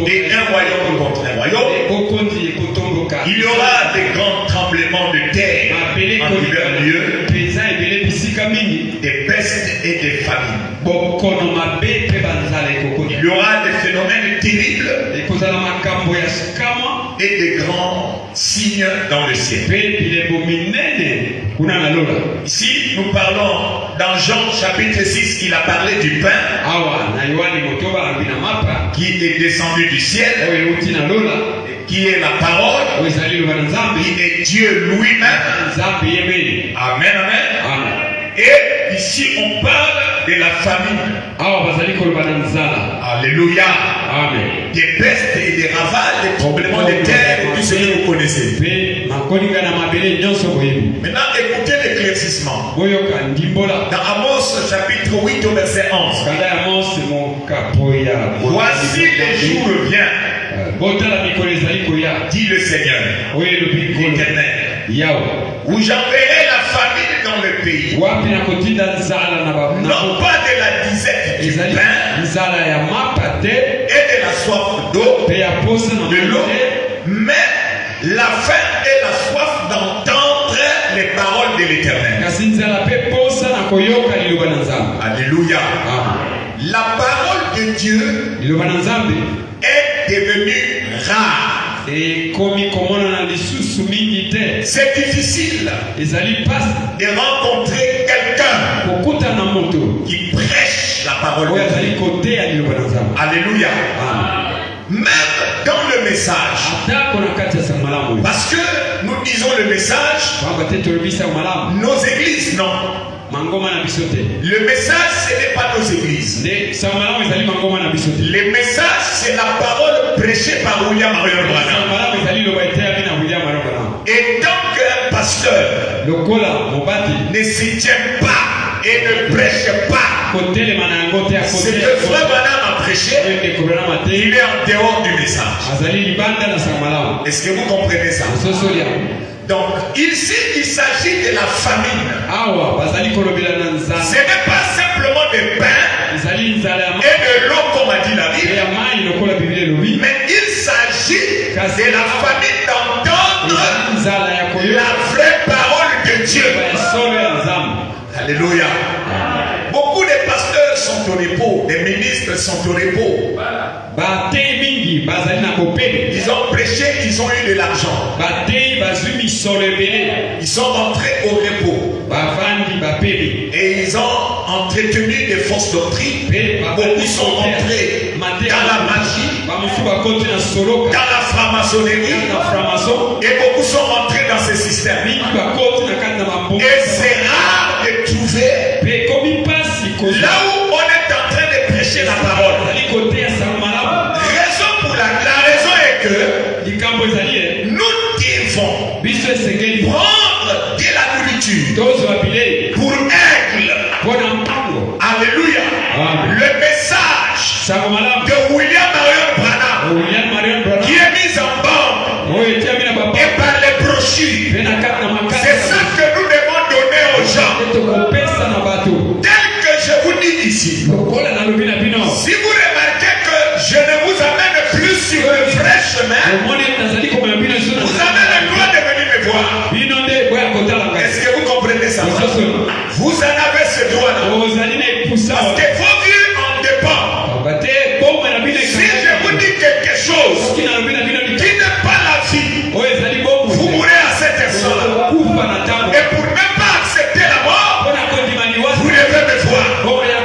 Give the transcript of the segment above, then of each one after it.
et un royaume contre un royaume. Il y aura des grands tremblements de terre en divers lieux, des pestes et des famines. Il y aura des phénomènes terribles et des grands signes dans le ciel. Ici, nous parlons dans Jean chapitre 6, il a parlé du pain qui est descendu du ciel, qui est la parole, qui est Dieu lui-même. Amen, amen. Et ici, on parle de la famine. Alléluia. Amen. Des pestes et des ravales, des tremblements de terre, et tout ce que vous connaissez. Maintenant, écoutez l'éclaircissement. Dans Amos chapitre 8 au verset 11. Voici les jours viennent, dit le Seigneur, l'Éternel, où j'enverrai la famine dans le pays. Non pas de la disette du pain et de la soif d'eau, de l'eau, mais la faim et la soif d'entendre les paroles de l'Éternel. Alléluia. La parole de Dieu est devenue rare. C'est difficile de rencontrer quelqu'un qui prêche la parole de Dieu. Alléluia. Même dans le message, parce que nous disons le message, nos églises non. Le message, ce n'est pas nos églises. Le message, c'est la parole prêchée par William Marion Branham. Et tant qu'un pasteur ne s'y tient pas et ne prêche pas ce que Frère Branham a prêché, il est en dehors du message. Est-ce que vous comprenez ça? Donc, ici, il s'agit de la famine. Ce n'est pas simplement des pains et de l'eau, comme a dit la Bible, mais il s'agit de la famine d'entendre la vraie parole de Dieu. Alléluia. Beaucoup de pasteurs sont au repos, des ministres sont au repos. Ils ont prêché, ils ont eu de l'argent. Ils sont rentrés au repos. Et ils ont entretenu des fausses doctrines. Beaucoup sont rentrés dans la magie, dans la franc-maçonnerie. Et beaucoup sont rentrés dans ce système. Et c'est rare de trouver là où on est en train de prêcher la parole. La raison est que nous devons prendre de la nourriture pour aigle. Alléluia. Le message de William Marion Branham qui est mis en bande et par les brochures. C'est ça que nous devons donner aux gens. Tel que je vous dis ici. Si vous remarquez que je ne vous amène plus sur le vrai chemin, vous avez le droit de venir me voir. Est-ce que vous comprenez ça? Vous en avez ce droit-là. Parce que vos vies en dépendent. Si je vous dis quelque chose qui n'est pas la vie, vous mourrez à cet instant-là. Et pour ne pas accepter la mort, vous devez me voir.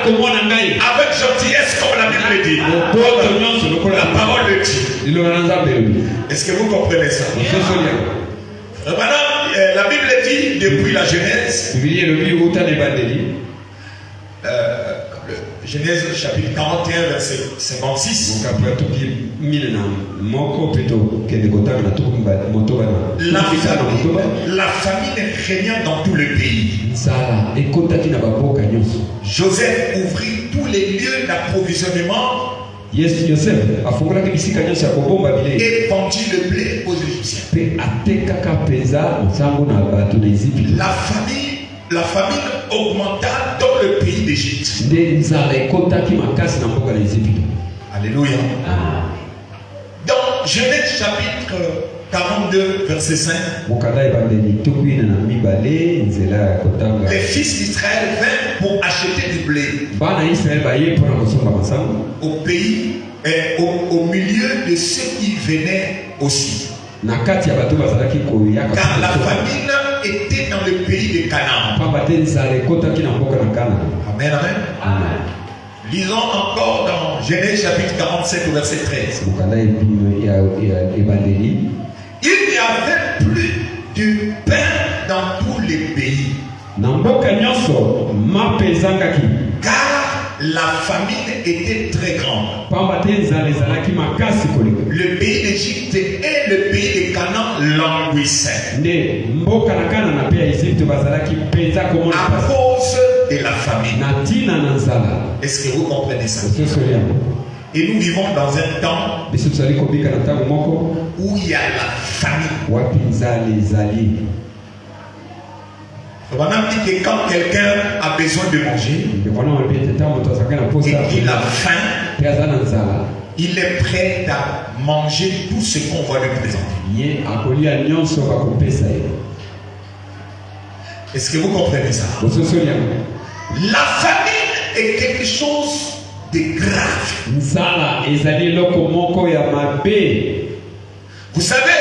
Avec gentillesse, comme la Bible dit. La parole de Dieu. Est-ce que vous comprenez ça? Maintenant, la Bible dit depuis la Genèse, Genèse chapitre 41 verset 56, la famine régnant dans tout le pays. Joseph ouvrit tous les lieux d'approvisionnement et vendit le blé aux Égyptiens. La famine augmenta dans le pays d'Égypte. Alléluia. Dans Genèse chapitre 42, verset 5, les fils d'Israël vinrent pour acheter du blé au pays et au milieu de ceux qui venaient aussi. Car la famine était dans le pays de Canaan. Amen, amen. Lisons encore dans Genèse chapitre 47 au verset 13. Il n'y avait plus de pain dans tous les pays. Car la famine était très grande. Le pays d'Égypte et le pays de Canaan languissaient. À cause de la famine. Est-ce que vous comprenez ça? Et nous vivons dans un temps où il y a la famine. On a dit que quand quelqu'un a besoin de manger et qu'il a faim, il est prêt à manger tout ce qu'on va lui présenter. Est-ce que vous comprenez ça? La famine est quelque chose de grave. Vous savez,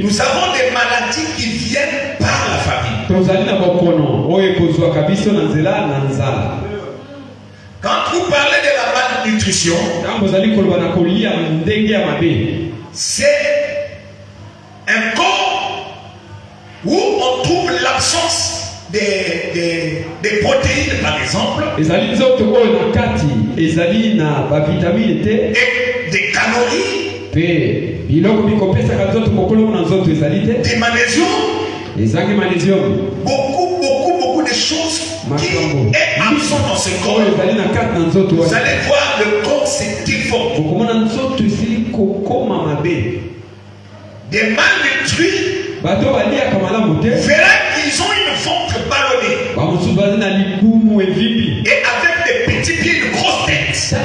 nous avons des maladies qui viennent par la famine. Quand vous parlez de la malnutrition, c'est un corps où on trouve l'absence des protéines, par exemple, et des calories, des magnésium, beaucoup de choses qui est absent dans ce corps. Vous allez voir, le corps s'est déformé. Des malnutris verront qu'ils ont une ventre ballonnée et avec des petits pieds, de grosses têtes.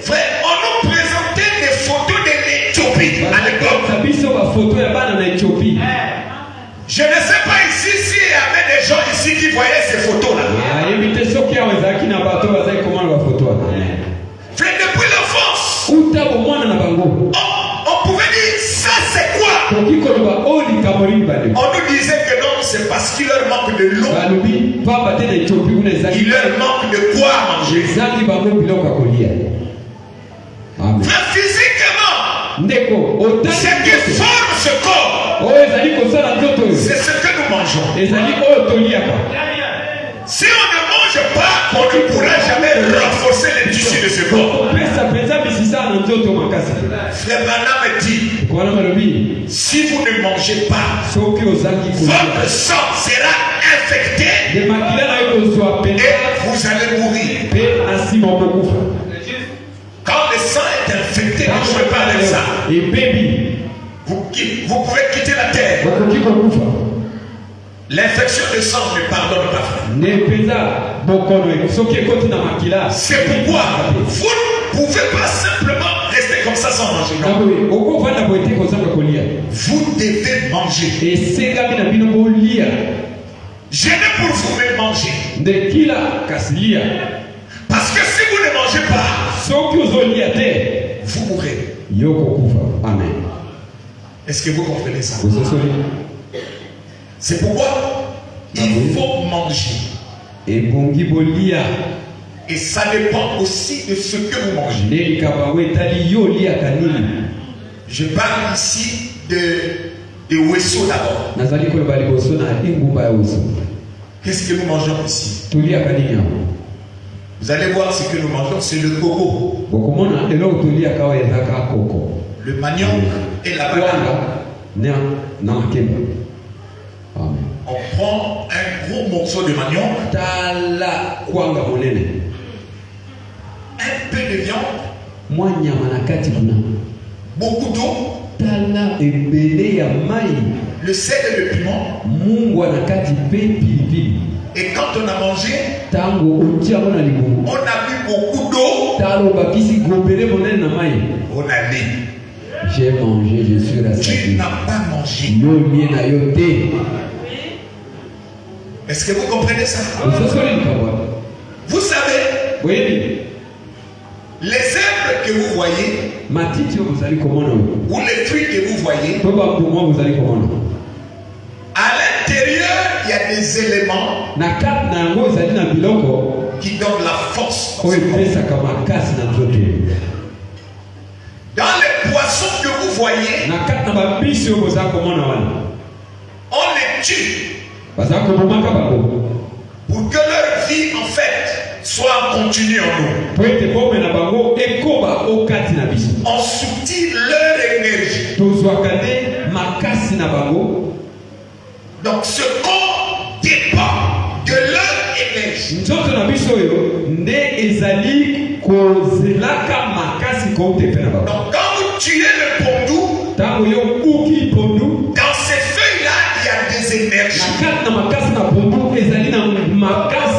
Frère, on nous présentait des photos de l'Éthiopie à l'époque. Je ne sais pas ici s'il y avait des gens ici qui voyaient ces photos-là. Frère, depuis l'enfance, on pouvait dire ça c'est quoi? On nous disait que non, c'est parce qu'il leur manque de l'eau. Il leur manque de quoi manger. Frère, physiquement, ce qui forme ce corps, c'est ce que nous mangeons. Si on ne mange pas, on ne pourra jamais renforcer les tissus de ce corps. Frère Branham dit, si vous ne mangez pas, votre sang sera infecté et vous allez mourir. Quand le sang est infecté, ne jouez pas avec ça. Vous pouvez quitter la terre. L'infection de sang ne pardonne pas. C'est pourquoi vous ne pouvez pas simplement rester comme ça sans manger. Non. Vous devez manger. Gênez pour vous-même manger. Parce que si vous ne mangez pas, vous mourrez. Amen. Est-ce que vous comprenez ça? C'est pourquoi il faut manger. Et ça dépend aussi de ce que vous mangez. Je parle ici de Wesso d'abord. Qu'est-ce que nous mangeons ici? Vous allez voir ce que nous mangeons, c'est le coco, le manioc et la banane. On prend un gros morceau de manioc, un peu de viande, beaucoup d'eau, le sel et le piment. Et quand on a mangé, On a mis beaucoup d'eau. On a né. J'ai mangé, je suis rassasié. Tu n'as pas mangé. Est-ce que vous comprenez ça? Vous savez, oui, les herbes que vous voyez, ou les fruits que vous voyez, à l'intérieur, il y a des éléments qui donnent la force. Dans les poissons que vous voyez, on les tue pour que leur vie en fait soit continue en nous. On soutient leur énergie. Donc ce corps dépend de leur énergie. Donc quand vous tuez le pondou, dans ces feuilles-là, il y a des énergies.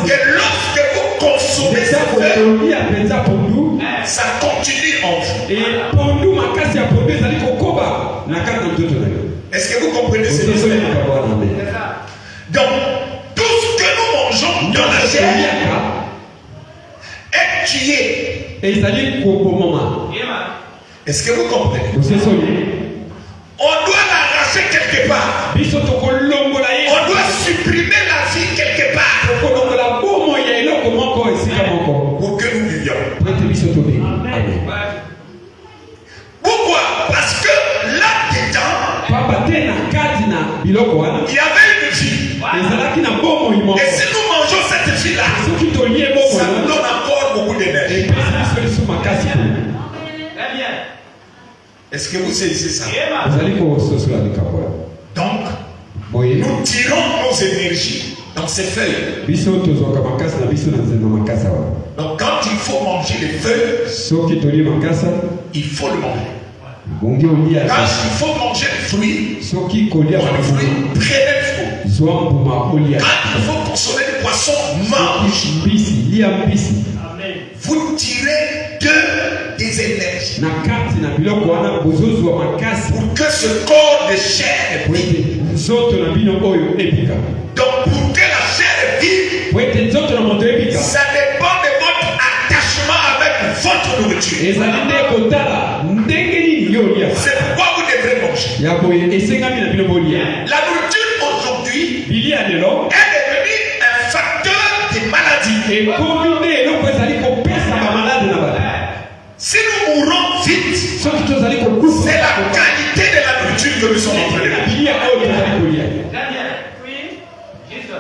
Et lorsque vous consommez ces feuilles, ça continue en vous. Est-ce que vous comprenez ce que c'est? Donc, tout ce que nous mangeons dans la chair est tué. Est-ce que vous comprenez? On doit l'arracher quelque part. On doit supprimer la vie quelque part pour que nous vivions. Pourquoi? Parce que là-dedans, il y avait une vie. Et si nous mangeons cette vie-là, ça nous donne encore beaucoup d'énergie. Est-ce que vous saisissez ça? Donc, nous tirons nos énergies dans ces feuilles. Donc, quand il faut manger les feuilles, il faut le manger. Quand il faut manger le fruit, prenez le fruit. Quand il faut consommer le poisson, mange. Vous tirez des énergies pour que ce corps de chair vive. Donc pour que la chair vive, ça dépend de votre attachement avec votre nourriture. C'est pourquoi vous devrez manger. La nourriture aujourd'hui est devenue un facteur de maladie. Si nous mourons vite, c'est la qualité de la nourriture que nous sommes en train de manger.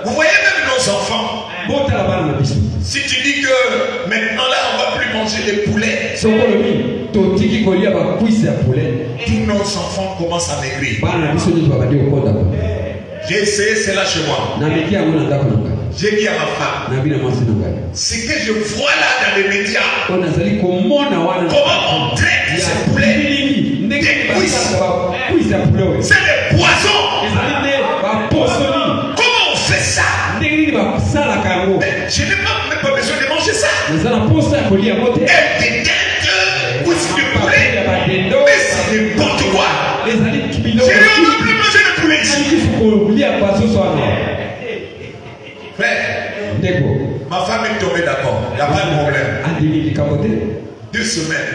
Vous voyez même nos enfants. Si tu dis que maintenant là on ne va plus manger les poulets, tous nos enfants commencent à maigrir. J'ai essayé cela chez moi. J'ai dit à ma femme, ce que je vois là dans les médias, comment on traite ces poulets, des cuisses, c'est des poisons. Comment on fait ça? Mais je n'ai même pas besoin de manger ça. Elle déteste cuisses de poulet, mais c'est n'importe quoi. Je n'ai même plus mangé de poulet ici. Frère, ma femme est tombée d'accord. Il n'y a pas de problème. 2 semaines.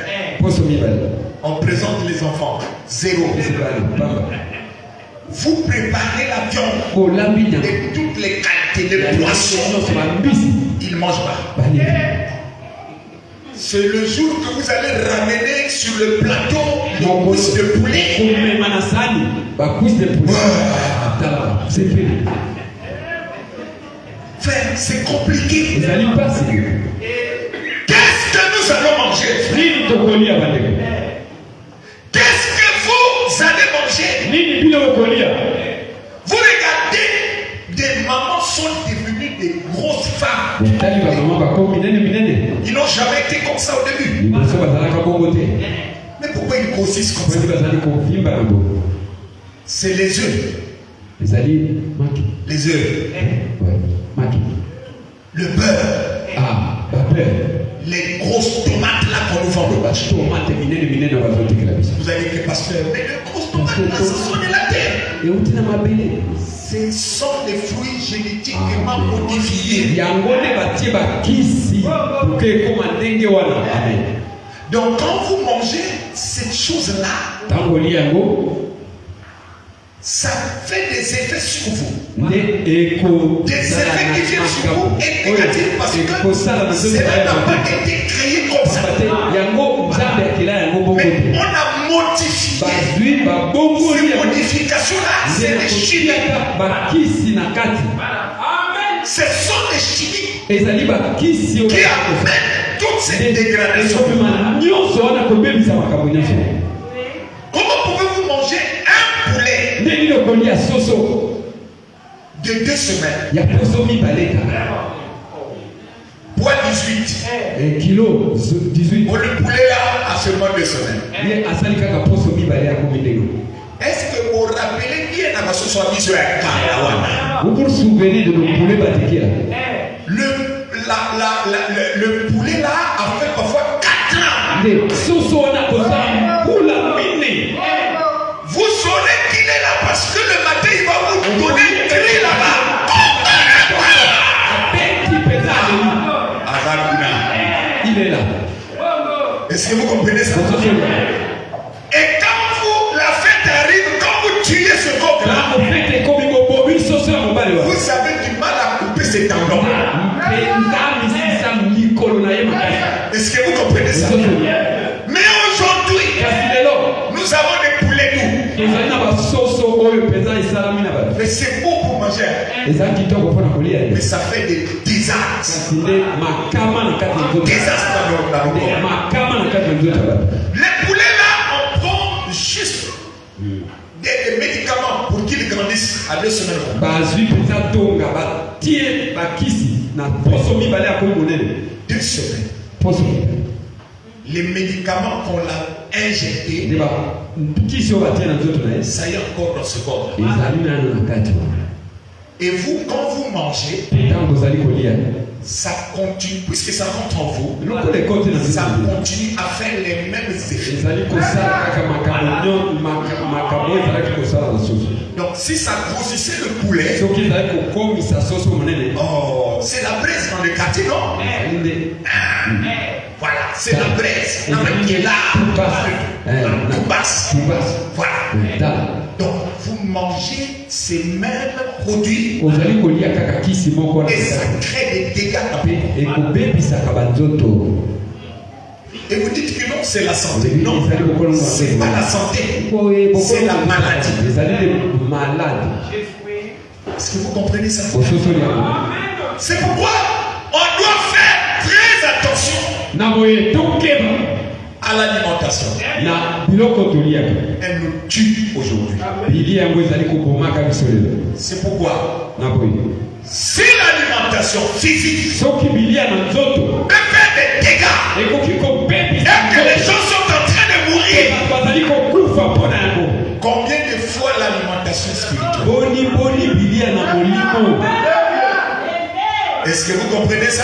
On présente les enfants. 0. Vous préparez la viande de toutes les qualités de poissons. Ils ne mangent pas. C'est le jour que vous allez ramener sur le plateau les cuisses de poulet. Frère, c'est compliqué. Qu'est-ce que nous allons manger? Qu'est-ce que vous allez manger? Vous regardez, des mamans sont devenues des grosses femmes. Ils n'ont jamais été comme ça au début. Mais pourquoi ils grossissent comme ça? C'est les œufs. Les œufs. Le beurre. Ah, beurre. Les grosses tomates là qu'on nous vend. Vous Vous allez dire, pasteur, mais les grosses tomates là, ce sont de la terre. Ce sont des fruits génétiquement modifiés. Donc quand vous mangez cette chose-là, ça fait des effets sur vous. Des effets qui viennent sur vous et négatifs parce que cela n'a pas été créé comme ça. Mais on a modifié. Ces modifications-là, c'est des chimiques. Ce sont des chimiques qui amènent toutes ces dégradations. Comment pouvez-vous manger un poulet de 2 semaines? Poids 18. Kilo 18. Pour le poulet là, à seulement 2 semaines. Est-ce que vous vous rappelez bien dans la sauce à biso à Karawana? Vous vous souvenez de nos poulets Batekia? Le poulet là a fait parfois 4 ans. Vous saurez qu'il est là parce que le matin il va vous donner un cri là-bas. Il est là. Est-ce que vous comprenez ça? Et quand la fête arrive, quand vous tuez ce coq-là, vous avez du mal à couper ses tendons. Est-ce que vous comprenez ça? Mais aujourd'hui, nous avons des poulets doux. Mais c'est beau pour manger. Mais ça fait des désastres. Désastres dans nos corps. Les poulets là, on prend juste des médicaments pour qu'ils grandissent à 2 semaines. 2 semaines. Les médicaments qu'on l'a injectés, ça y est encore dans ce corps. Et vous, quand vous mangez, ça continue, puisque ça rentre en vous, ça continue à faire les mêmes effets. Donc si ça grossissait le poulet, oh, c'est la braise dans le quartier, non? Voilà, c'est la braise qui est là, tout basse. Voilà. Donc vous mangez ces mêmes produits et ça crée des dégâts. Et vous dites que non, c'est la santé. Non, c'est pas la santé, c'est la maladie. Est-ce que vous comprenez ça? C'est pourquoi on doit faire très attention à l'alimentation. Elle nous tue aujourd'hui. C'est pourquoi si l'alimentation physique peut faire des dégâts et que les gens sont en train de mourir, combien de fois l'alimentation spirituelle? Est-ce que vous comprenez ça?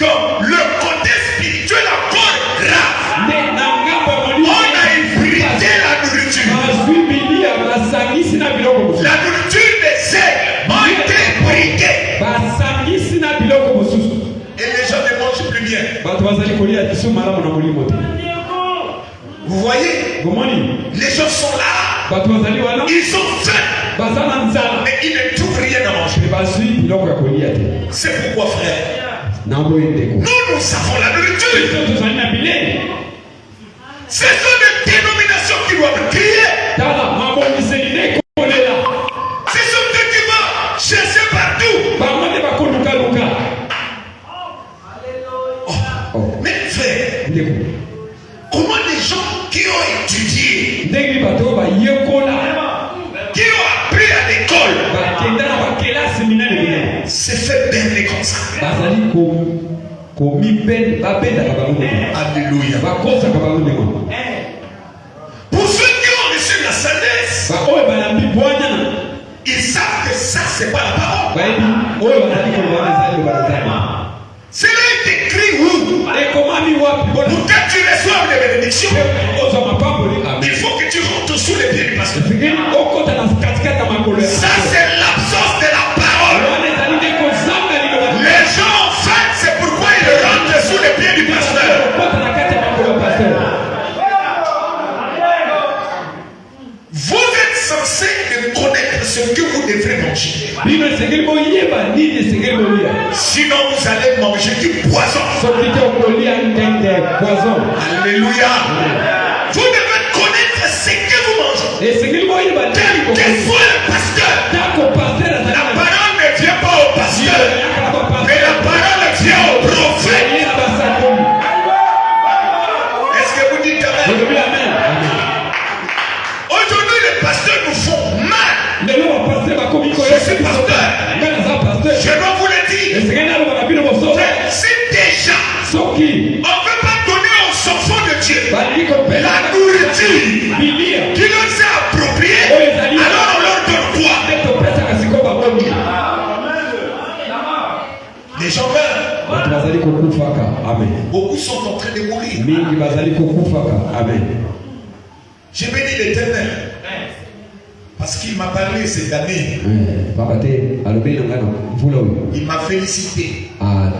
Donc le côté spirituel encore grave. On a ébridé la nourriture. La nourriture des aigles ont été ébridée. Et les gens ne mangent plus bien. Vous voyez? Les gens sont là. Ils ont faim. Mais ils ne trouvent rien à manger. C'est pourquoi, frère, nous avons la nourriture. Ce sont des dénominations qui doivent crier. Ce sont des qui vont chercher partout. Oh. Mais frère, comment les gens qui ont étudié, qui ont appris à l'école, se fait berner comme ça? Alléluia. Pour ceux qui ont reçu la sagesse, ils savent que ça, c'est pas la parole. Cela est écrit où? Pour que tu reçoives les bénédictions, il faut que tu rentres sous les pieds du pasteur. Ça, c'est l'absence de la parole. Les gens, en fait, c'est pourquoi ils rentrent sous les pieds du pasteur. Vous êtes censé connaître ce que vous devrez manger. Sinon, vous allez manger du poison. Alléluia. Vous devez connaître ce que vous mangez. Quel que soit le pasteur, la parole ne vient pas au pasteur, mais la parole vient au prophète. Est-ce que vous dites amen? Aujourd'hui, les pasteurs nous font mal. Je suis pasteur. Je dois vous le dire. Si déjà on ne veut pas donner aux enfants de Dieu la nourriture qui leur est appropriée, alors on leur donne quoi? Les gens meurent. Beaucoup sont en train de mourir. J'ai béni l'Éternel parce qu'il m'a parlé cette année. Il m'a félicité par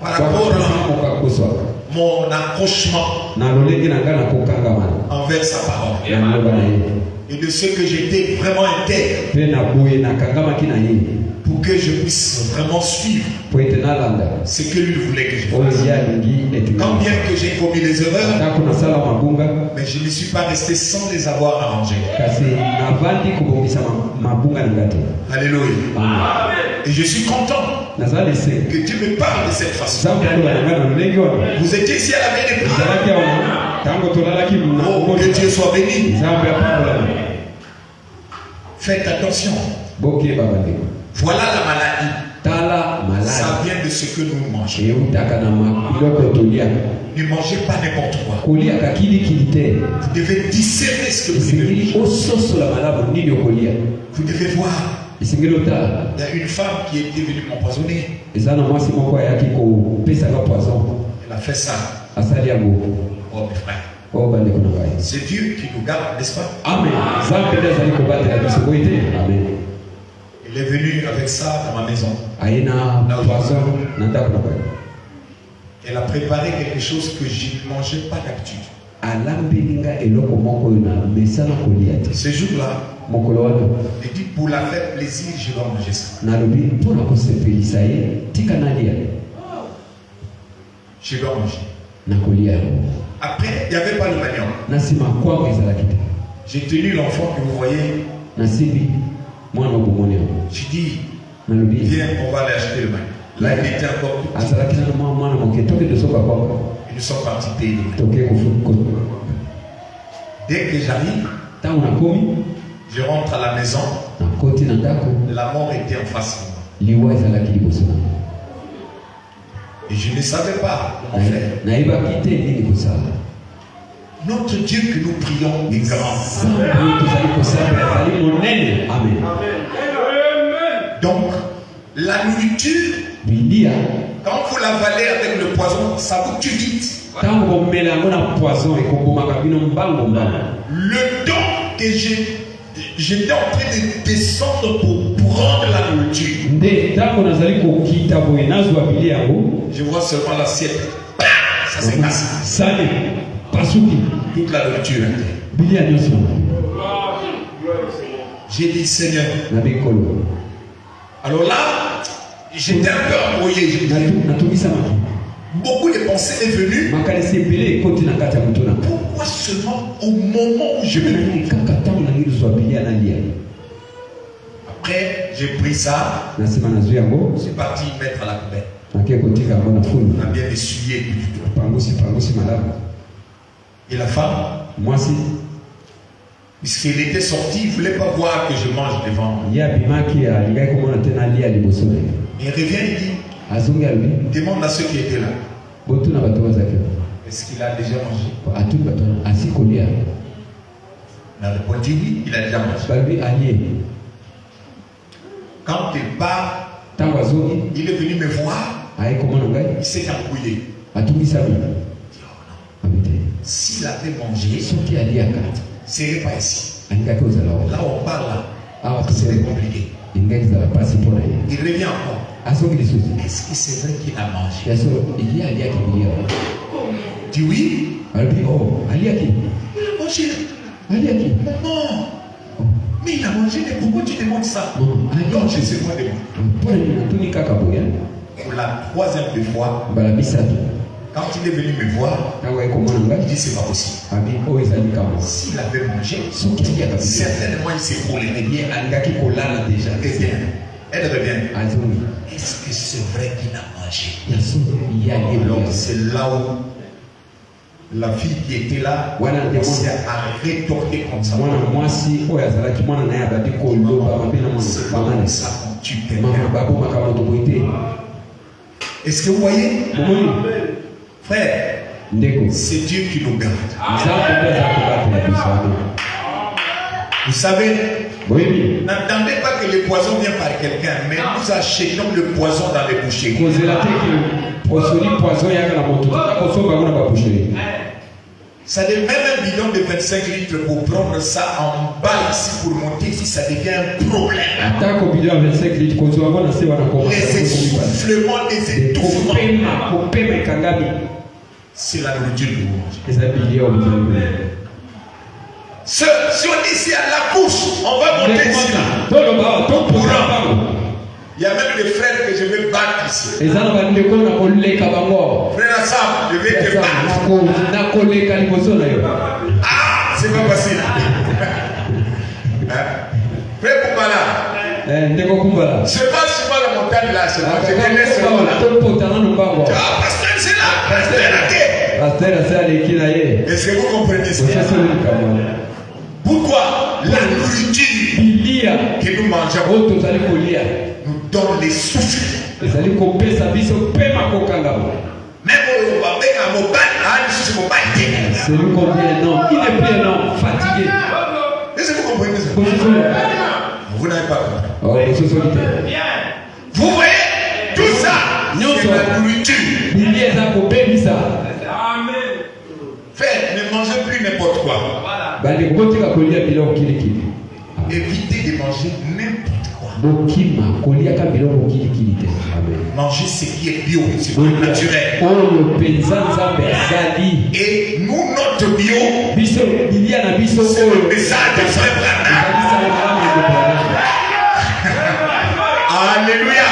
rapport à mon accrochement envers sa parole et de ce que j'étais vraiment intègre pour que je puisse vraiment suivre ce que lui voulait que je fasse. Quand bien que j'ai commis des erreurs, mais je ne suis pas resté sans les avoir arrangées. Alléluia. Et je suis content que Dieu me parle de cette façon. Vous étiez ici à la veille des prières. Oh, que Dieu soit béni. Faites attention. Voilà la maladie. Ça vient de ce que nous mangeons. Ne mangez pas n'importe quoi. Vous devez discerner ce que vous devez manger. Vous devez voir. Il y a une femme qui était venue m'empoisonner. Elle a fait ça. Oh mes frères. C'est Dieu qui nous garde, n'est-ce pas? Amen. Il est venu avec ça dans ma maison. Elle a préparé quelque chose que je ne mangeais pas d'habitude. Ce jour-là, il dit pour la faire plaisir, je dois manger ça. Je dois manger. Après, il n'y avait pas de manioc. J'ai tenu l'enfant que vous voyez. J'ai dit, viens, on va aller acheter le manioc. Là, il était encore petit. Et nous sommes partis payer. Dès que j'arrive, je rentre à la maison. La mort était en face de moi. Et je ne savais pas comment faire. Notre Dieu que nous prions est grand. Amen. Donc, la nourriture, quand vous l'avalez avec le poison, ça vous tue vite. Le temps que j'étais en train de descendre pour prendre la nourriture, je vois seulement l'assiette. Ça s'est cassé. Toute la nourriture. J'ai dit Seigneur. Alors là, j'étais un peu embrouillé. Beaucoup de pensées est venue. Pourquoi seulement au moment où je me trouve? Après, j'ai pris ça. Je suis parti mettre à la poubelle. On a bien essuyé. Et la femme, puisqu'elle était sortie, il ne voulait pas voir que je mange devant. Il revient, il dit, demande à ceux qui étaient là. Est-ce qu'il a déjà mangé? Il a répondu oui, il a déjà mangé. Quand il part, il est venu me voir. Il s'est embrouillé. S'il avait mangé, ce ne serait pas ici. Là on parle là, c'est compliqué. Il revient encore. Est-ce que c'est vrai qu'il a mangé? Dis oui. Il a mangé. Non. Mais il a mangé, mais pourquoi tu demandes ça? Non, je sais quoi demander. Pour la troisième fois, quand il est venu me voir, il dit c'est pas possible. S'il avait mangé, certainement il s'est roulé. Eh bien, elle revient. Est-ce que c'est vrai qu'il a mangé? Alors c'est là où la fille qui était là commençait à rétorquer comme ça. C'est pas comme ça quand tu t'aimes. Est-ce que vous voyez? Frère, c'est Dieu qui nous garde. Vous savez, n'attendez pas que le poison vienne par quelqu'un, mais nous achetons le poison dans les boucheries. Ça devient même un bidon de 25 litres pour prendre ça en bas ici pour monter ici, ça devient un problème. Les essoufflements, les étouffements. C'est la nourriture du monde. Si on est ici à la couche, on va monter ici. Il y a même des frères que je vais battre ici. Frère Assam, je vais te battre. Ah, c'est pas facile. Frère Kumbala. C'est pas sur la montagne là, c'est pas. Je te laisse là. Ah, pasteur, c'est là. Est-ce que vous comprenez ça? Pourquoi la nourriture que nous mangeons nous donne les souffles? Même au c'est lui combien non, il est plus non, fatigué. Est-ce que vous comprenez ça? Vous n'avez pas compris. Vous voyez tout ça, c'est la nourriture. Frère, ne mangez plus n'importe quoi. Évitez de manger n'importe quoi. Manger ce qui est bio, ce qui est naturel. Et nous, notre bio, c'est le message de Frère Branham. Alléluia.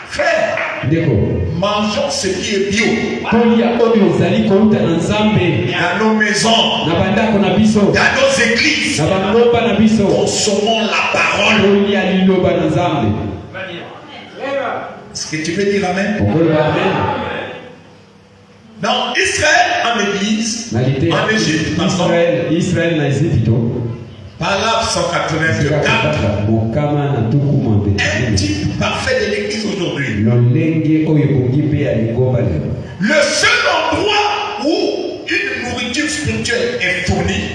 Frère, mangeons ce qui est bio. Dans nos maisons, dans nos églises, consommons la parole. Est-ce que tu peux dire amen? Dans Israël, en église, en Égypte, Paragraphe 184. Un type parfait de l'église aujourd'hui. Le seul endroit où une nourriture spirituelle est fournie,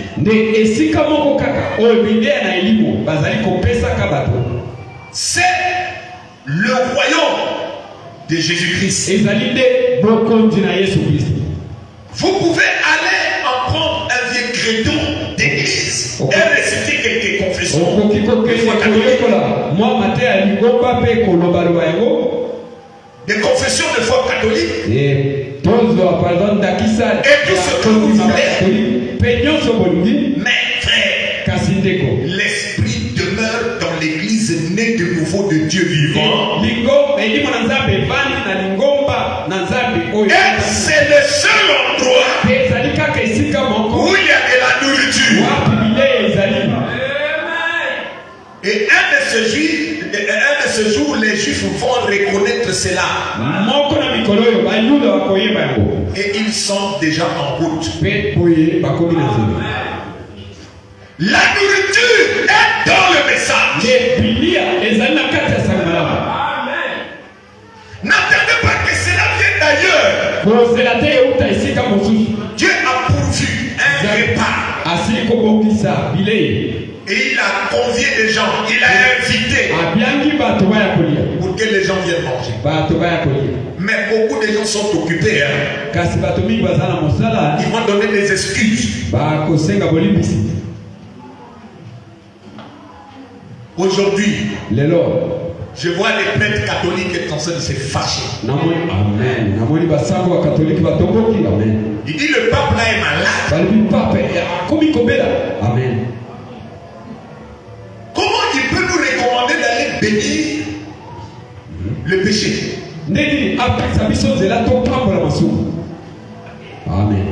c'est le royaume de Jésus-Christ. Vous pouvez aller en prendre un vieux credo d'église et réciter quelques confessions. Des confessions de foi catholique. Et tout ce que vous voulez. Mais frère, l'esprit demeure dans l'église née de nouveau de Dieu vivant. Et c'est le seul endroit où il y a de la nourriture. Et un de ces jours, les Juifs vont reconnaître cela. Et ils sont déjà en route. La nourriture est dans le message. N'attendez pas que cela vienne d'ailleurs. Dieu a pourvu un repas. Et Et il a convié des gens, il a invité pour que les gens viennent manger. Mais beaucoup de gens sont occupés. Ils vont donner des excuses. Aujourd'hui, je vois les prêtres catholiques qui sont en train de se fâcher. Amen. Il dit le pape là est malade. Amen. Comment il peut nous recommander d'aller bénir le péché? Amen.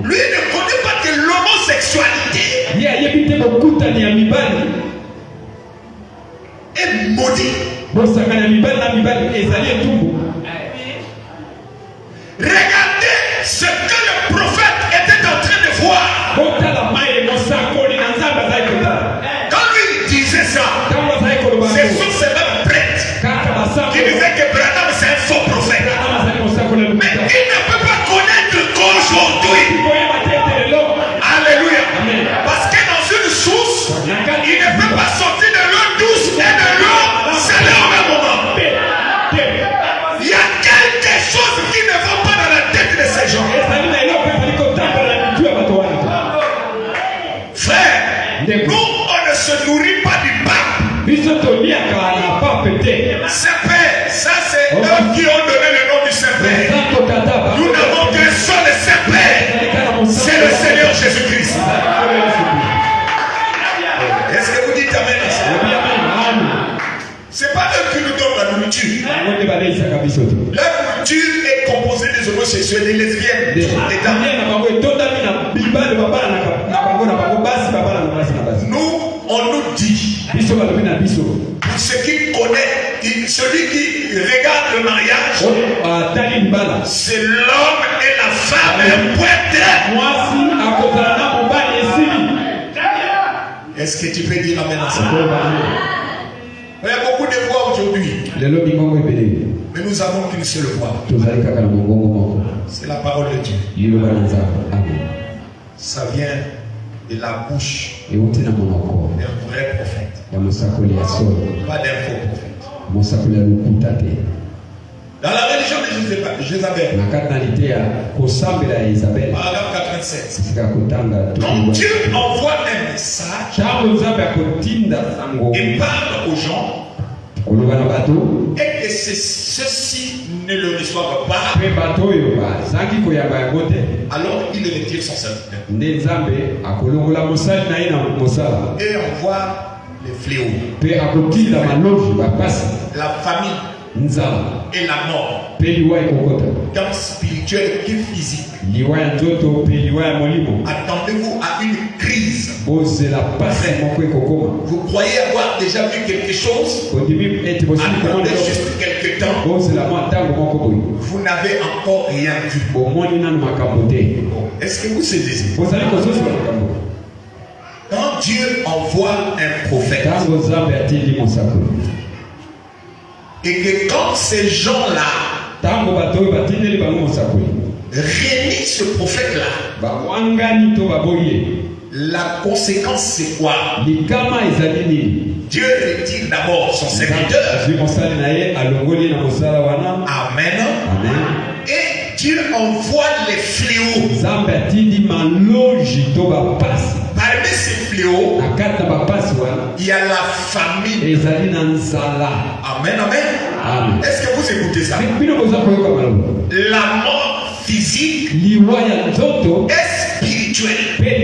Lui ne connaît pas que l'homosexualité est maudit. Regardez ce que le prophète était en train de voir. Quand lui disait ça, c'est sur ces mêmes prêtres qui disaient que Branham c'est un faux prophète. Mais il ne peut pas connaître qu'aujourd'hui. Alléluia. Parce que dans une source, il ne peut pas sortir de l'eau douce et de l'eau salée au même moment. Il y a quelque chose qui ne va pas dans la tête de ces gens. Frère, nous on ne se nourrit pas du pape. Saint-Père, ça c'est eux qui ont donné le nom du Saint-Père. Nous n'avons qu'un seul Saint-Père. C'est le Seigneur Jésus-Christ. Est-ce que vous dites Amen à ça? C'est pas eux qui nous donnent la nourriture. La nourriture est composée des homosexuels, des lesbiennes, des dames. Nous, on nous dit, pour ceux qui connaissent, celui qui regarde le mariage, c'est l'homme et la femme, un poète. Est-ce que tu peux dire Amen à ça? Il y a beaucoup de voix aujourd'hui. Mais nous avons qu'une seule voix. C'est la parole de Dieu. Ça vient de la bouche d'un vrai prophète. Pas d'un faux prophète. Dans la religion de Jézabel, paragraphe 87, quand Dieu envoie un message et parle aux gens, et que ceux-ci ne le reçoivent pas, alors il retire son serviteur et envoie les fléaux, la famine et la mort, tant spirituelle que physique. Attendez-vous à une crise. Vous croyez avoir déjà vu quelque chose? Attendez juste quelque temps. Vous n'avez encore rien vu. Est-ce que vous saisissez? Quand Dieu envoie un prophète, et que quand ces gens-là réunissent ce prophète-là, la conséquence c'est quoi? Dieu retire d'abord son serviteur. Amen. Et Dieu envoie les fléaux. Parmi ces fléaux, il y a la famine. Amen, amen. Est-ce que vous écoutez ça? La mort physique et spirituelle. Frère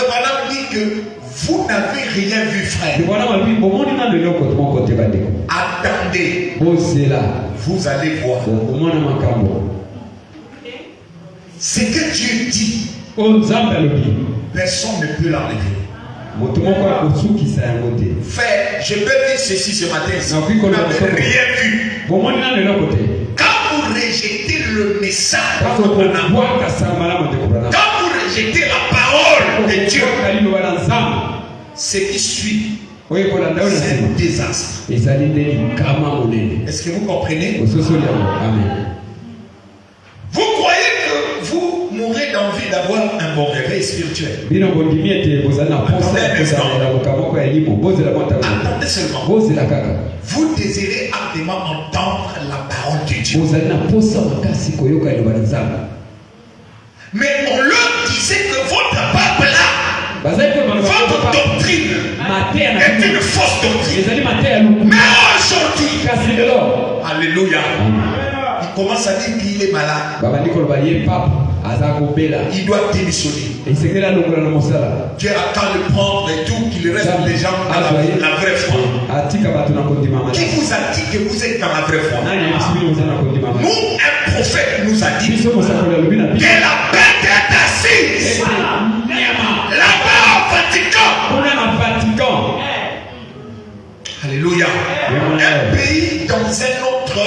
Branham dit que vous n'avez rien vu, frère. Attendez. Vous allez voir. Ce que Dieu dit, personne ne peut l'enlever. Frère, je peux dire ceci ce matin. Vous n'avez rien vu. Quand vous rejetez le message, quand vous rejetez la parole de Dieu, ce qui suit, c'est un désastre. Est-ce que vous comprenez? Vous croyez que vous mourrez dans envie d'avoir un bon réveil spirituel. Attendez seulement. Vous désirez ardemment entendre la parole de Dieu. Mais on leur disait que votre peuple là, votre doctrine est une fausse doctrine. Mais aujourd'hui, alléluia, il commence à dire qu'il est malade. Il doit démissionner. Dieu attend le prendre et tout, qu'il reste les gens dans la vraie foi. Qui vous a dit que vous êtes dans la vraie foi? Nous, un prophète nous a dit que la bête est assise là-bas au Vatican. Alléluia. Un pays dans un autre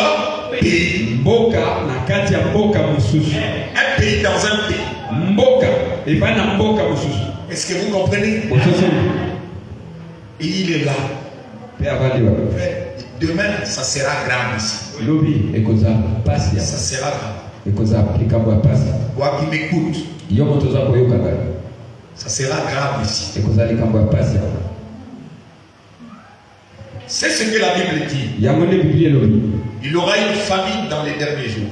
pays. Un pays dans un pays. Est-ce que vous comprenez? Et il est là. Demain, ça sera grave ici. Ça sera grave. Toi qui m'écoutes, ça sera grave ici. C'est ce que la Bible dit. Il y aura une famine dans les derniers jours.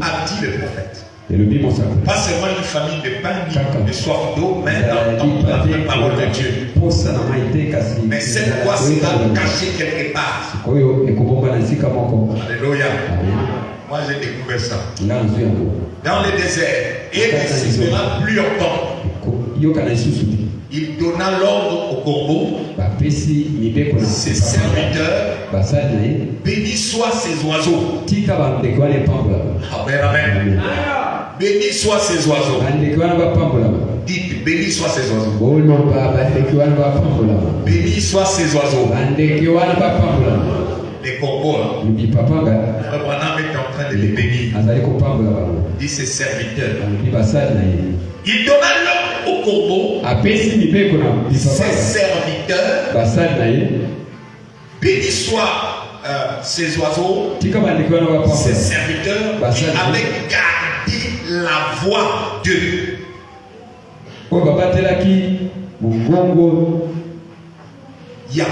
A dit le prophète. Pas seulement une famine de pain, ni de soif d'eau, mais d'entendre la vraie parole de Dieu. Mais cette voix sera cachée quelque part. Alléluia. Moi j'ai découvert ça. Dans le désert. Et il ne sera plus longtemps. Il donna l'ordre au corbeau, ses serviteurs, bénis soient ces oiseaux. Amen, amen. Bénis soient ces oiseaux. Dites, bénis soient ces oiseaux. Bénis soient ces oiseaux. Les corbeaux, Frère Branham est en train de les bénir. Dit ses serviteurs. Il donna l'ordre au corbeau, ses serviteurs, bénis soient ces oiseaux, ses serviteurs qui avaient gardé la voix d'eux. Ya.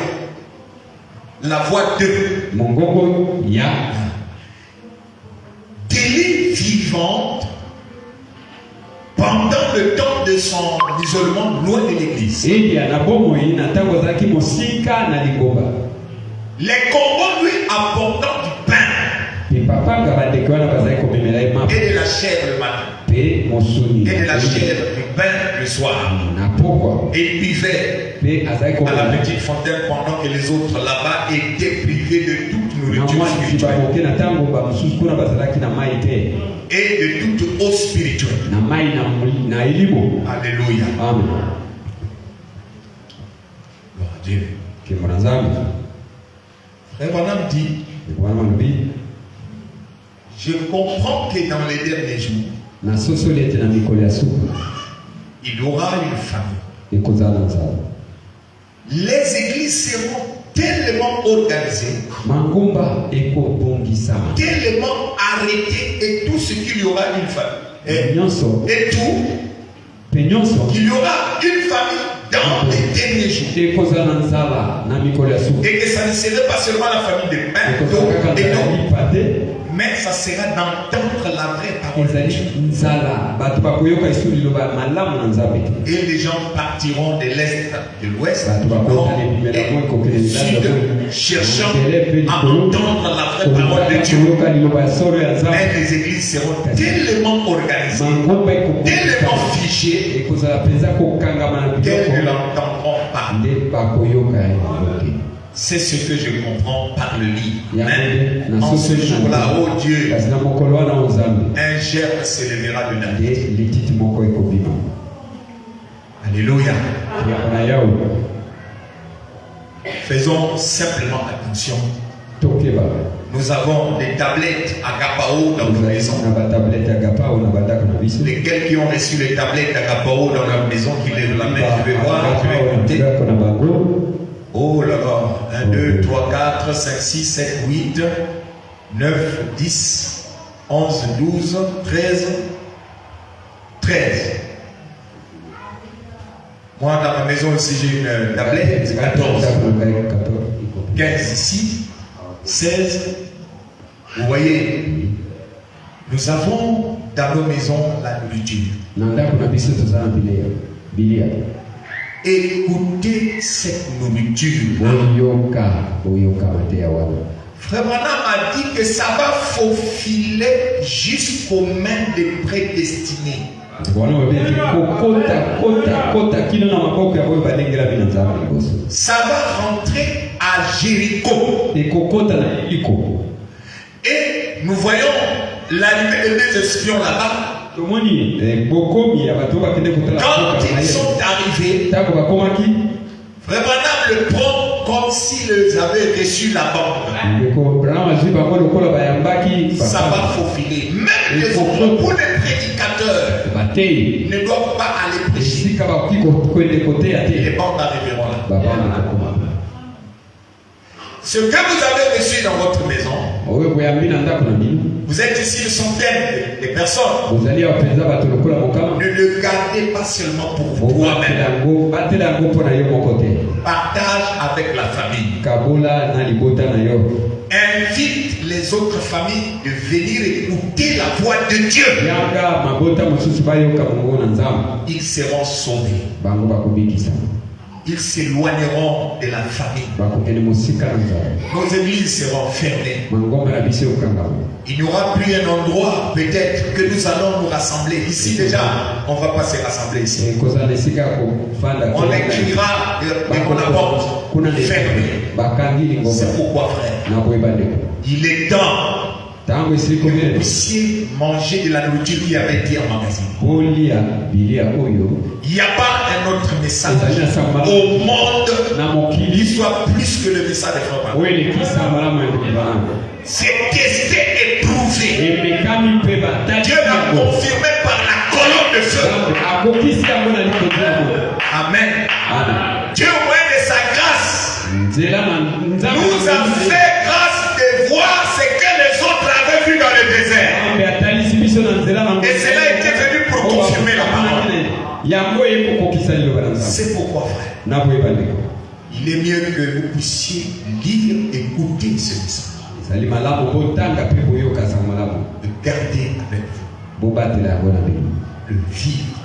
La voix d'eux. D'Élie vivante pendant le temps de son isolement loin de l'église. Les corbeaux lui apportant du pain et de la chair le matin et de la chair du pain le soir. Et il buvait à la petite fontaine pendant que les autres là-bas étaient privés de toute nourriture spirituelle et de toute eau spirituelle. Alléluia. Amen. Gloire à Dieu. Frère Branham dit, je comprends que dans les derniers jours, il y aura une famine. Les églises seront tellement organisées, tellement arrêtées, et tout ce qu'il y aura une famille. Et tout, qu'il y aura une famille dans les derniers jours. Et que ça ne serait pas seulement la famille de pain, d'eau et d'eau, mais ça sera d'entendre la vraie parole de Dieu. Et les gens partiront de l'est, de l'ouest, du nord et du sud, cherchant à entendre la vraie parole de Dieu. Mais les églises seront tellement organisées, tellement figées, qu'elles ne l'entendront pas. C'est ce que je comprends par le livre. Amen. En ce jour-là, oh Dieu, un germe s'élèvera de David. Alléluia. Faisons simplement attention. Nous avons des tablettes Agapao dans nos maisons. Lesquels qui ont reçu les tablettes Agapao dans leur maison, qui lèvent la main, je vais voir, je vais compter. Oh là là, 1, 2, 3, 4, 5, 6, 7, 8, 9, 10, 11, 12, 13, 13. Moi, dans ma maison aussi, j'ai une tablette. 14. 15 ici. 16. Vous voyez, nous avons dans nos maisons la nourriture. Écoutez cette nourriture. Frère Branham a dit que ça va faufiler jusqu'aux mains des prédestinés. Ça va rentrer à Jéricho. Et nous voyons l'arrivée de deux espions là-bas. Quand ils sont arrivés, Frère Branham le prend comme s'ils avaient reçu la bande. Ça va faufiler. Même les autres, pour les prédicateurs, ne doivent pas aller prêcher. Les bandes arriveront là. Ce que vous avez reçu dans votre maison, vous êtes ici une centaine de personnes. Ne le gardez pas seulement pour vous-même. Partage avec la famille. Invite les autres familles de venir écouter la voix de Dieu. Ils seront sauvés. Ils s'éloigneront de la famille. Nos églises seront fermées. Il n'y aura plus un endroit peut-être que nous allons nous rassembler. Ici déjà, on ne va pas se rassembler ici. On écrira devant la porte fermée. C'est pourquoi, frère, il est temps que vous puissiez manger de la nourriture qui avait été emmagasinée. Il n'y a pas un autre message au monde qui soit plus que le message de Frère. C'est testé et prouvé. Dieu l'a confirmé par la colonne de feu. Amen. Dieu, au moyen de sa grâce, nous a fait grâce de voir ce que les autres avaient vu dans le désert. Et cela était venu pour confirmer la parole. C'est pourquoi, frère, il est mieux que vous puissiez lire, écouter ce message. De garder avec vous. Le vivre.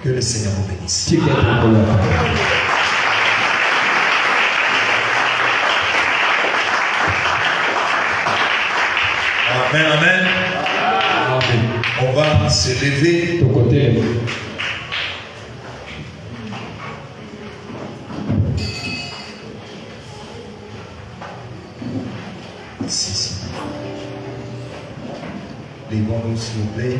Que le Seigneur vous bénisse. Amen, amen. On va se lever. Si. Levons-nous, s'il vous plaît.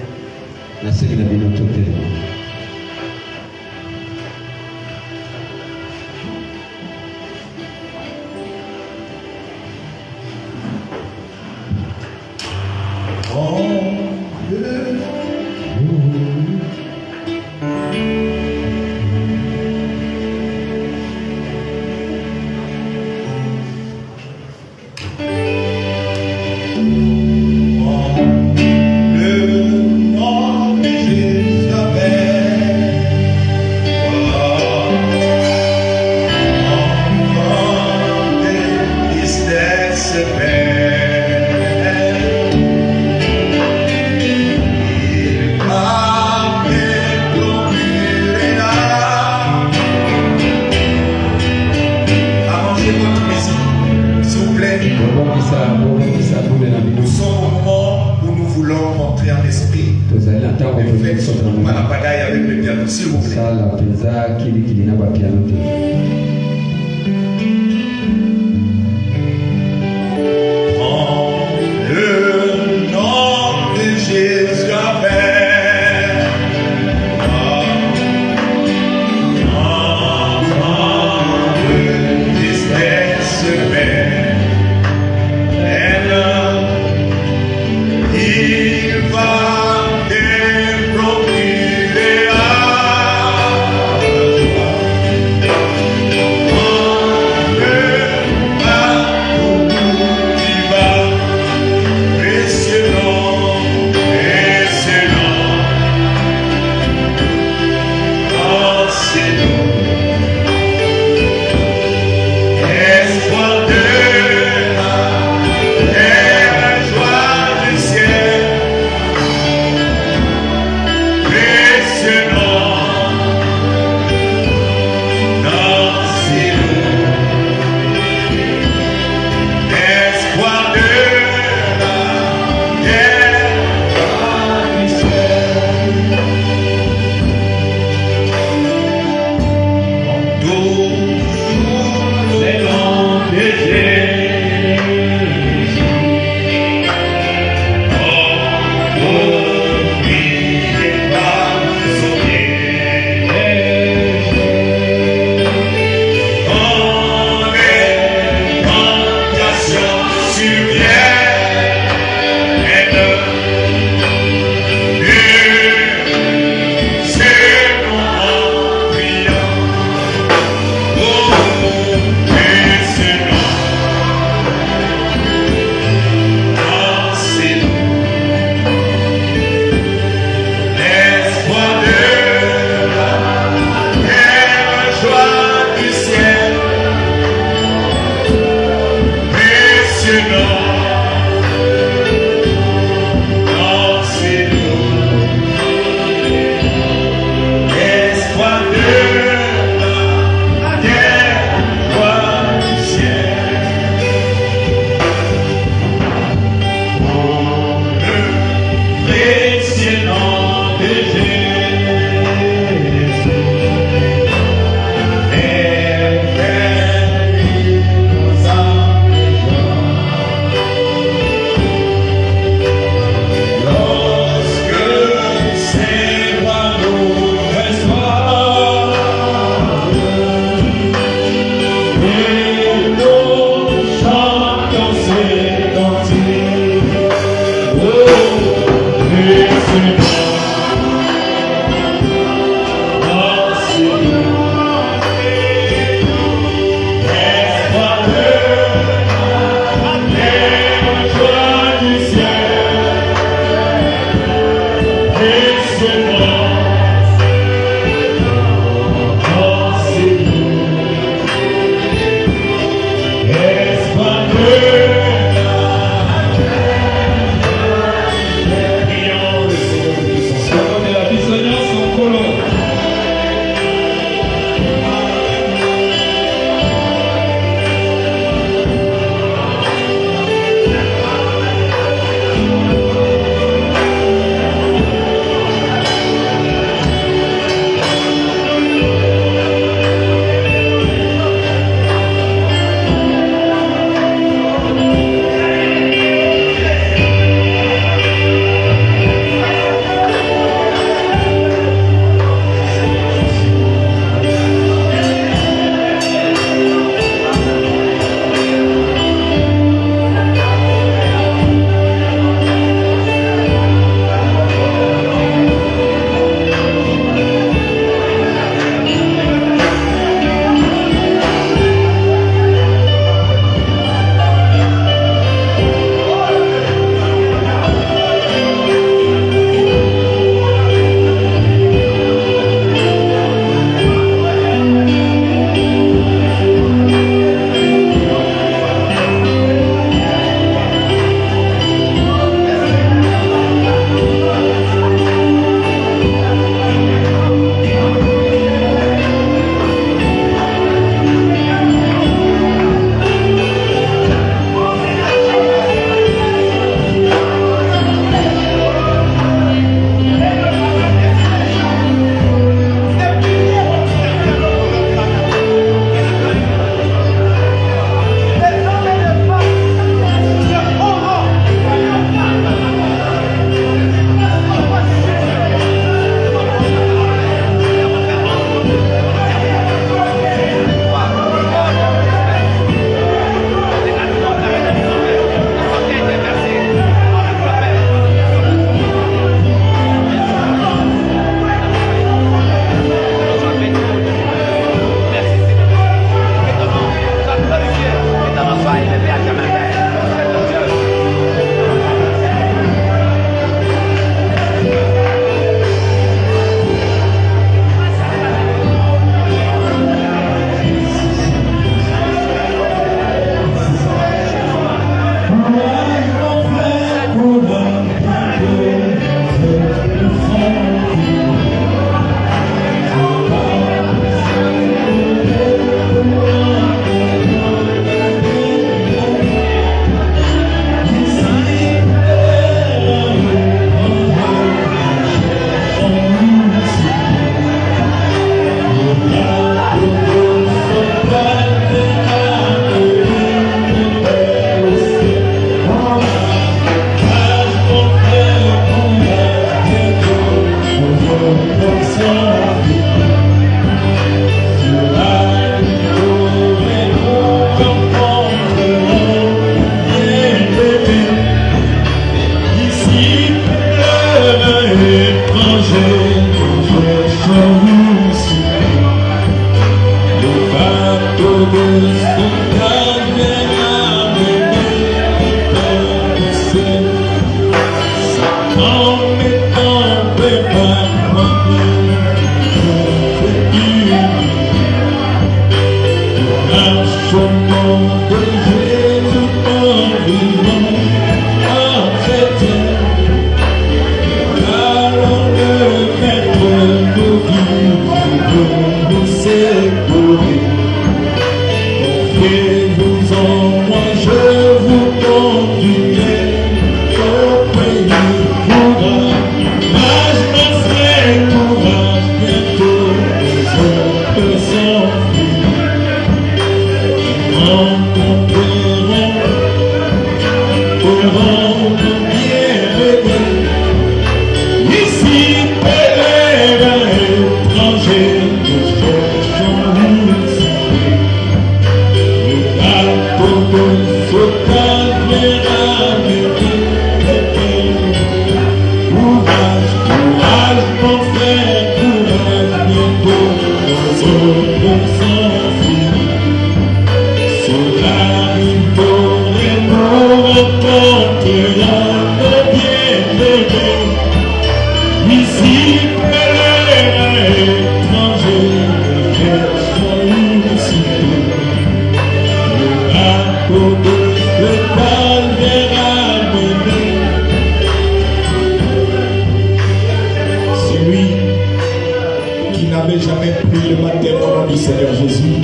Jamais pris le baptême au nom du Seigneur Jésus,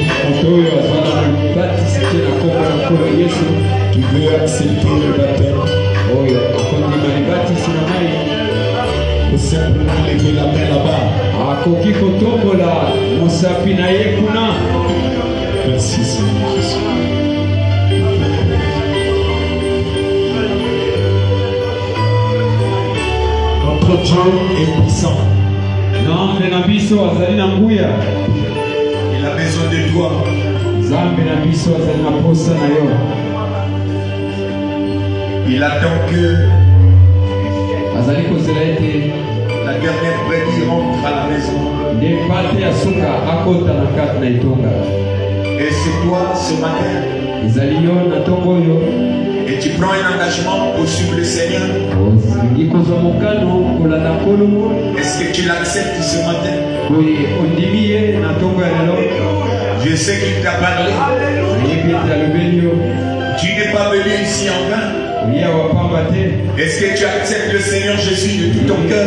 qui veut accepter le baptême, peut simplement lever la main là-bas. Merci Seigneur Jésus. Notre Dieu est puissant. Il a besoin de toi. Il attend que la dernière brebis rentre à la maison. Et c'est toi ce matin. Et tu prends un engagement pour suivre le Seigneur. Est-ce que tu l'acceptes ce matin? Je sais qu'il t'a parlé. Tu n'es pas venu ici en vain. Est-ce que tu acceptes le Seigneur Jésus de tout ton cœur?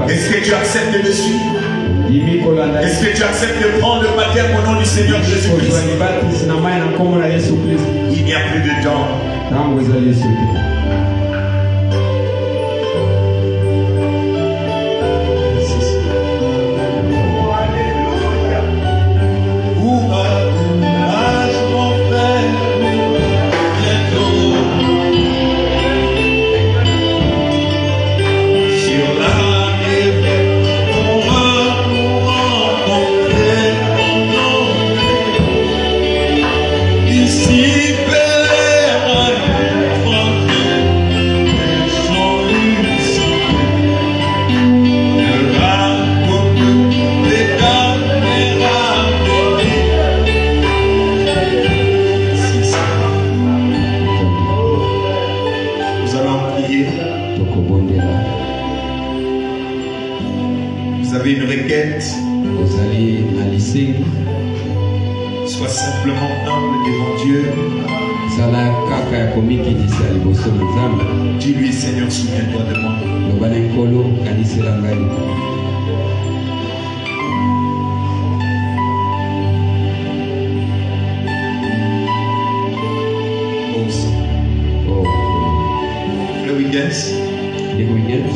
Est-ce que tu acceptes de le suivre? Est-ce que tu acceptes de prendre le baptême au nom du Seigneur Jésus-Christ? Il n'y a plus de temps. Vous avez une requête. Sois simplement humble devant Dieu. Dis-lui, Seigneur, souviens-toi de moi. Le week-end.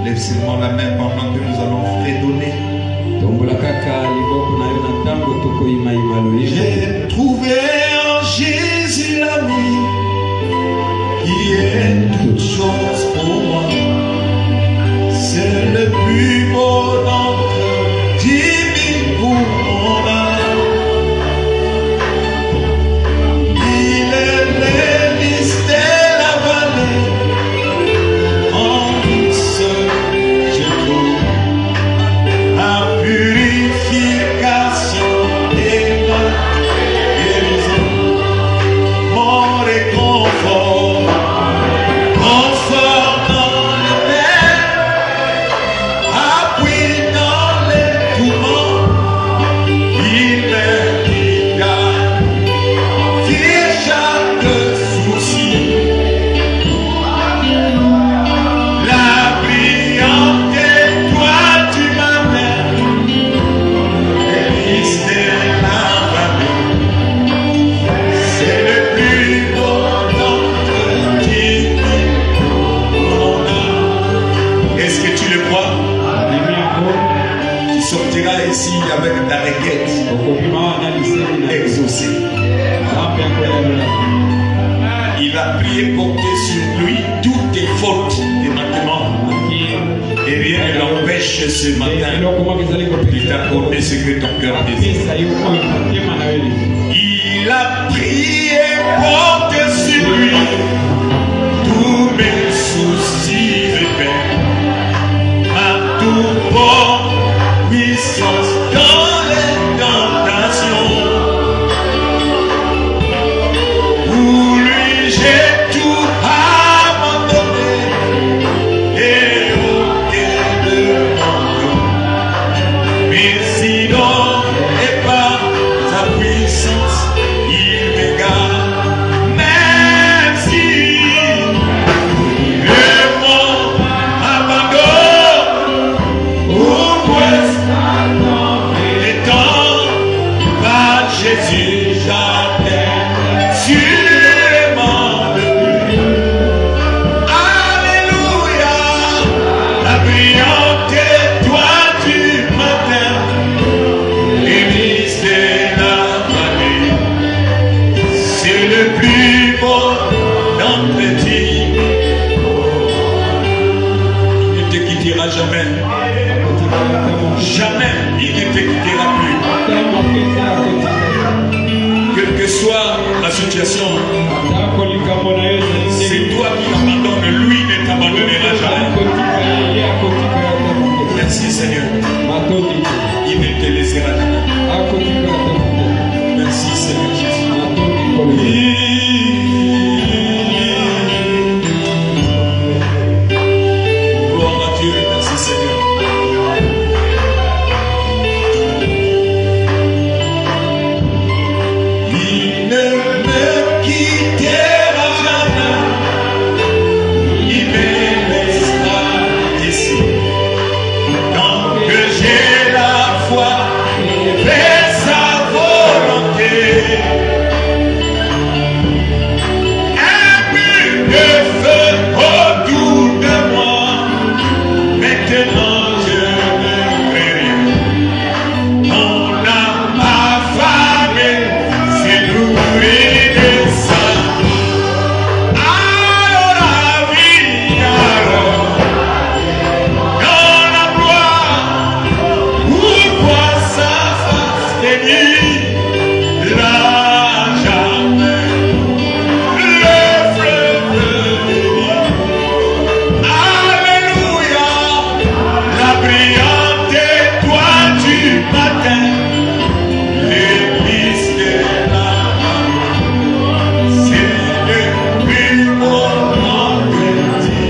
Lève seulement la main pendant que nous allons fredonner. J'ai trouvé en Jésus l'ami qui est toute chose pour moi. C'est le plus beau d'entre 10 000 pour mon âme. Il est l'hélice de la vallée. Avec ta requête exaucée. Il a prié porter sur lui toutes tes fautes et maintenant et rien ne l'empêche cherches ce matin, il t'a accordé ce que ton cœur désire. Il a prié, porte sur lui tous mes soucis et peines, ma toute bonne puissance dans les tentations. Pour lui j'ai tout abandonné et ôté de mon cœur. Mais sinon et par sa puissance il me garde. Même si le monde abandonne au ouest et tant par Jésus j'appelle sûrement de lui. Alléluia, la brillante étoile du matin, l'église de la vallée, c'est le plus beau dans le petit. Il ne te quittera jamais. Jamais il ne te quittera plus. Quelle que soit la situation, c'est toi qui l'abandonnes, lui ne t'abandonnera jamais. Merci Seigneur, il ne te laissera jamais. Merci Seigneur Jésus. Gloire à Dieu, merci Seigneur. Il ne me quittera jamais, il me laissera ici. Tant que j'ai la foi et fais sa volonté. Un but de feu autour de moi, maintenant je ne veux rien. On n'a pas affamé, c'est nourri de ça. Alors la vie, alors, dans la gloire, ouvre sa face et dit, là jamais, le fleuve de vie. Alléluia, la brillante étoile du matin, l'église de la vallée, c'est le plus beau vendredi.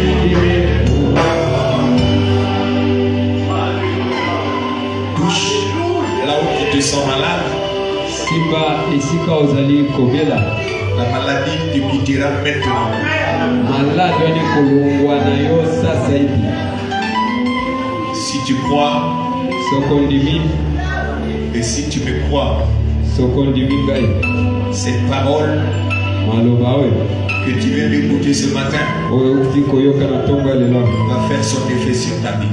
Touche là où tu te sens malade, Simba esika ozali kobela la maladie te quittera maintenant. malade wani kolongwa na yo sasa hivi. Si tu crois Soko ndimi, et si tu me crois, soko ndimi ngai. cette parole Maloba oyo que tu viens d'écouter ce matin oyo uti koyoka na ntongo ya lelo va faire son effet sur ta vie.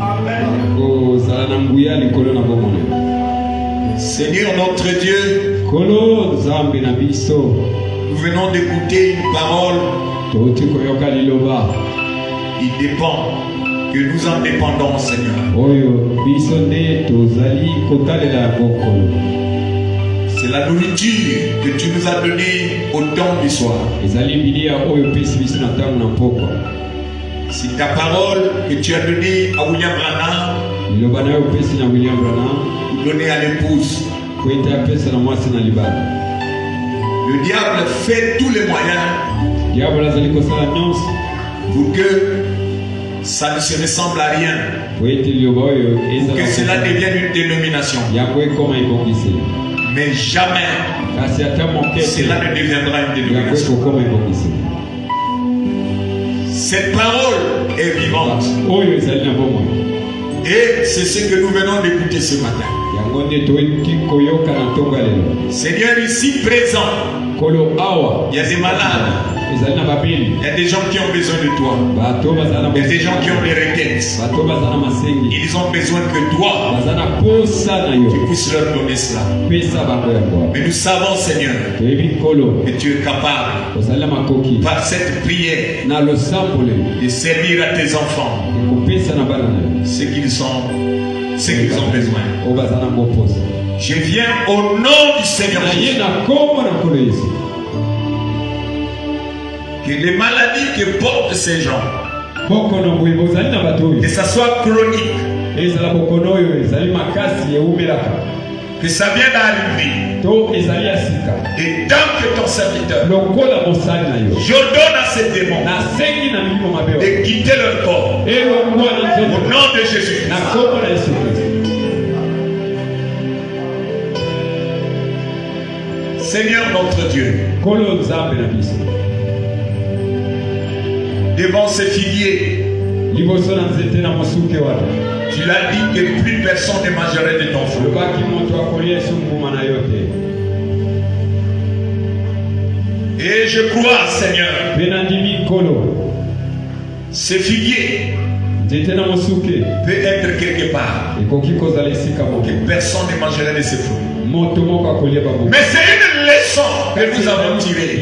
kozala na nguya likolo na bomona. Seigneur notre Dieu, Kolo Nzambe na biso nous venons d'écouter une parole. toti koyoka liloba Il dépend que nous en dépendons, Seigneur. oyo biso nde tozali kotalela bokolo. C'est la nourriture que tu nous as donnée au temps du soir. ezali bilia oyo pesi biso na ntango na pokwa. C'est ta parole que tu as donnée à William Branham, liloba na yo pesi na William Branham donnée à l'épouse. kwenda pesa na mwasi na libala. Le diable fait tous les moyens diabolo azali kosala nyonso pour que ça ne se ressemble à rien, po ete liloba oyo pour que cela devienne une dénomination. yango ekoma ebongisi. Mais jamais kasi ata moke cela ne deviendra une yango dénomination. ekokoma ebongisi. Cette parole est vivante oyo ezali na bomoi. et c'est ce que nous venons d'écouter ce matin. Seigneur, ici présent, il y a des malades. Il y a des gens qui ont besoin de toi. Il y a des gens qui ont des requêtes. Ils ont besoin que toi, tu puisses leur donner cela. Mais nous savons, Seigneur, que tu es capable, par cette prière, de servir à tes enfants ce qu'ils ont besoin. Je viens au nom du Seigneur Jésus. Que les maladies que portent ces gens, que ça soit chronique, que ça vienne d'arriver, et tant que ton serviteur, j'ordonne à ces démons de quitter leur corps au nom de Jésus. Seigneur notre Dieu, devant ces figuiers, tu l'as dit que plus personne ne mangerait de ton fruit. Et je crois, Seigneur, ces figuiers peut être quelque part que personne ne mangerait de ces fruits. Mais c'est une leçon que nous avons tirée,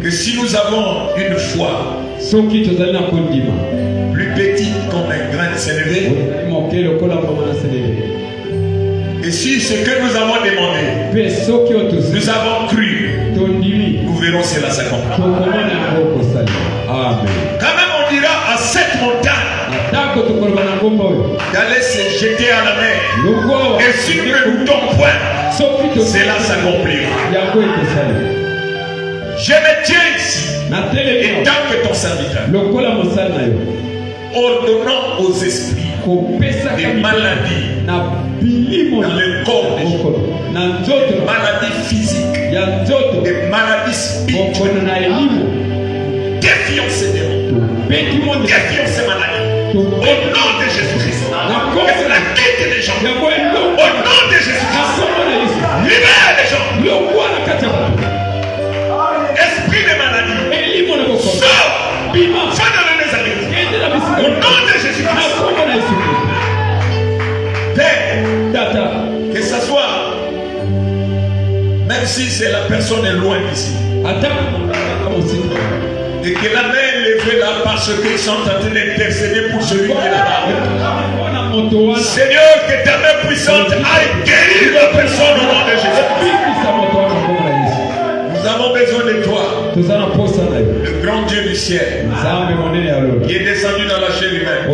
que si nous avons une foi plus petite comme un grain de sénévé, et si ce que nous avons demandé, nous avons cru, nous verrons cela s'accomplir. Amen. Quand même on dira à cette montagne d'aller se jeter à la mer, et si nous ne luttons point, cela s'accomplira. Je me tiens ici, et tant que ton serviteur, ordonnant aux esprits des maladies dans le corps des gens, des maladies physiques, des maladies spirituelles, défions ces démons, défions ces maladies, au nom de Jésus-Christ, que cela quitte les gens, au nom de Jésus-Christ, libère les gens. Esprit de maladie, sors, va dans les années, au nom de Jésus-Christ. Père, que ce soit, même si c'est la personne est loin d'ici, et que la main est levée là parce qu'ils sont en train d'intercéder pour celui qui est là-bas. Seigneur, que ta main puissante aille guérir la personne au nom de Jésus. Nous avons besoin de toi, le grand Dieu du ciel, qui est descendu dans la chair humaine.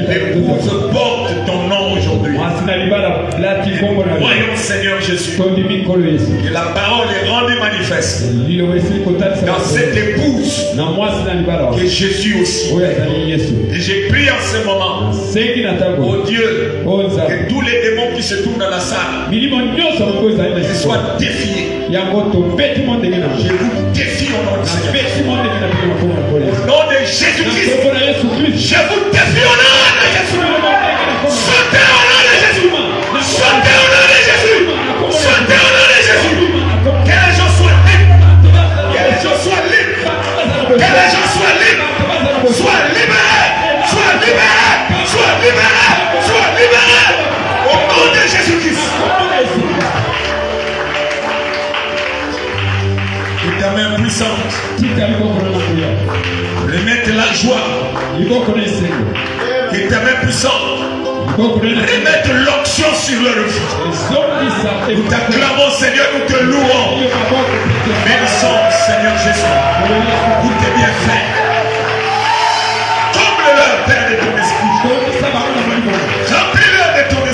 L'épouse porte ton nom aujourd'hui. Voyons, Seigneur Jésus, que la parole est rendue manifeste dans cette épouse, que Jésus aussi. Et j'ai prié en ce moment, oh Dieu, que tous les démons qui se trouvent dans la salle soient défiés. Je vous défie au nom du Seigneur. Au nom de Jésus-Christ, je vous défie au nom de Jésus. Sautez au nom de Jésus. Sautez au nom de Jésus. Sautez au nom de Jésus. Que les gens soient libres. Que les gens soient libres. Que les gens soient libres. Sois libérés. Sois libérés. Sois libérés. Sois libérés. Au nom de Jésus-Christ. Que ta main puissante remettre la joie. Que ta main puissante remettre l'onction sur leur vie. Nous t'acclamons, Seigneur, nous te louons. Bénissons, Seigneur Jésus. Tout est bien fait. Comble-leur, Père, de ton esprit. Remplis-leur de ton esprit.